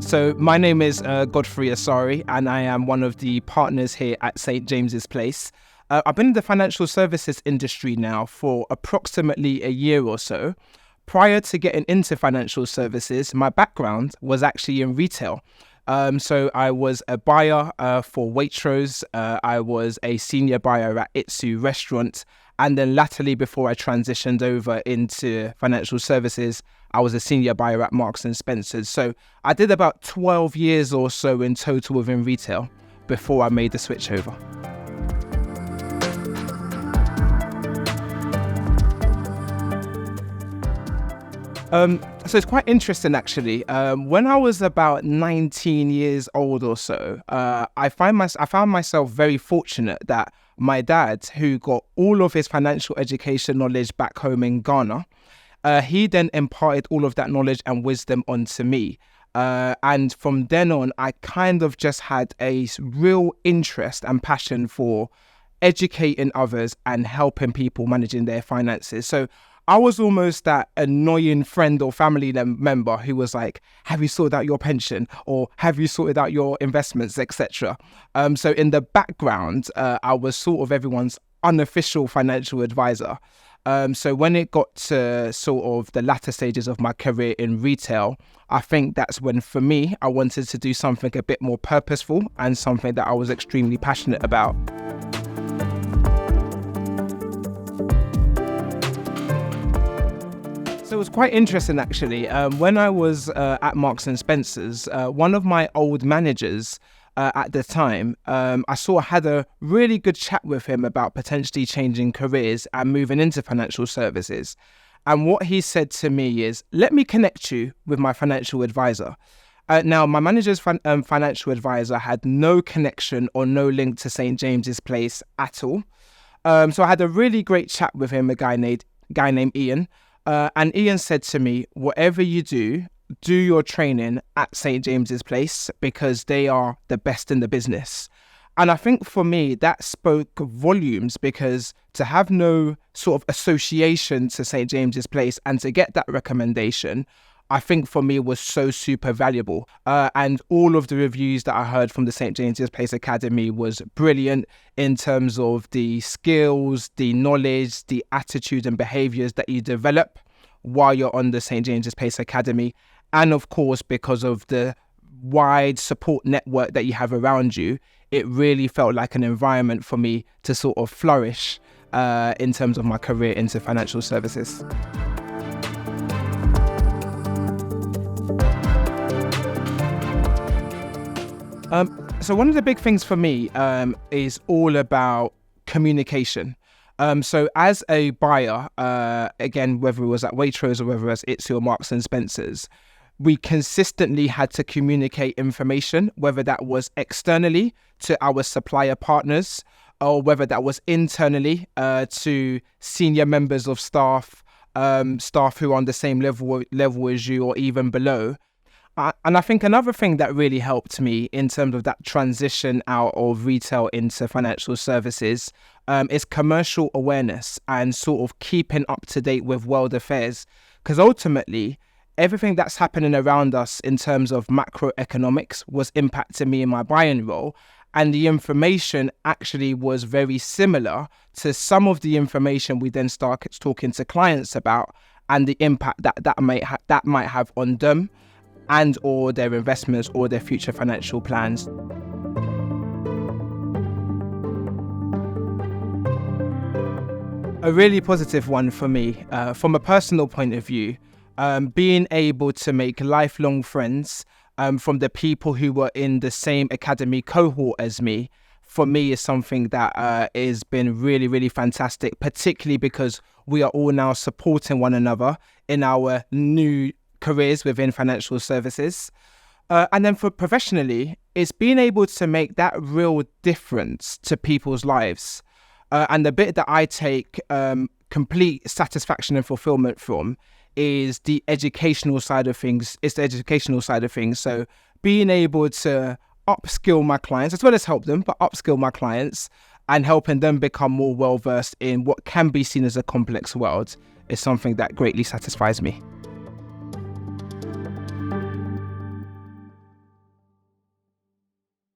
So my name is Godfrey Asare, and I am one of the partners here at St. James's Place. I've been in the financial services industry now for approximately a year or so. Prior to getting into financial services, my background was actually in retail. So I was a buyer for Waitrose. I was a senior buyer at Itsu Restaurant. And then latterly, before I transitioned over into financial services, I was a senior buyer at Marks and Spencer's. So I did about 12 years or so in total within retail before I made the switch over. So it's quite interesting, actually. When I was about 19 years old or so, I found myself very fortunate that my dad, who got all of his financial education knowledge back home in Ghana, he then imparted all of that knowledge and wisdom onto me. And from then on, I kind of just had a real interest and passion for educating others and helping people managing their finances. So I was almost that annoying friend or family member who was like, have you sorted out your pension? Or have you sorted out your investments, etc.? So in the background, I was sort of everyone's unofficial financial advisor. So when it got to sort of the latter stages of my career in retail, I think that's when, for me, I wanted to do something a bit more purposeful and something that I was extremely passionate about. So it was quite interesting, actually. When I was at Marks and Spencer's, one of my old managers at the time, I had a really good chat with him about potentially changing careers and moving into financial services. And what he said to me is, let me connect you with my financial advisor. Now, my manager's financial advisor had no connection or no link to St. James's Place at all. So I had a really great chat with him, a guy named Ian. And Ian said to me, whatever you do your training at St. James's Place because they are the best in the business. And I think for me, that spoke volumes, because to have no sort of association to St. James's Place and to get that recommendation, I think for me was so super valuable. And all of the reviews that I heard from the St. James's Place Academy was brilliant in terms of the skills, the knowledge, the attitude and behaviours that you develop while you're on the St. James's Place Academy. And of course, because of the wide support network that you have around you, it really felt like an environment for me to sort of flourish in terms of my career into financial services. So one of the big things for me is all about communication. So as a buyer, again, whether it was at Waitrose or whether it was Itsu or Marks and Spencer's, we consistently had to communicate information, whether that was externally to our supplier partners or whether that was internally to senior members of staff, staff who are on the same level as you or even below. And I think another thing that really helped me in terms of that transition out of retail into financial services is commercial awareness and sort of keeping up to date with world affairs. Because ultimately, everything that's happening around us in terms of macroeconomics was impacting me in my buying role. And the information actually was very similar to some of the information we then started talking to clients about and the impact that might have on them and or their investments or their future financial plans. A really positive one for me, from a personal point of view, being able to make lifelong friends from the people who were in the same academy cohort as me, for me is something that has been really, really fantastic, particularly because we are all now supporting one another in our new careers within financial services. And then for professionally, it's being able to make that real difference to people's lives. And the bit that I take complete satisfaction and fulfillment from is the educational side of things. So being able to upskill my clients, as well as help them, but upskill my clients and helping them become more well-versed in what can be seen as a complex world is something that greatly satisfies me.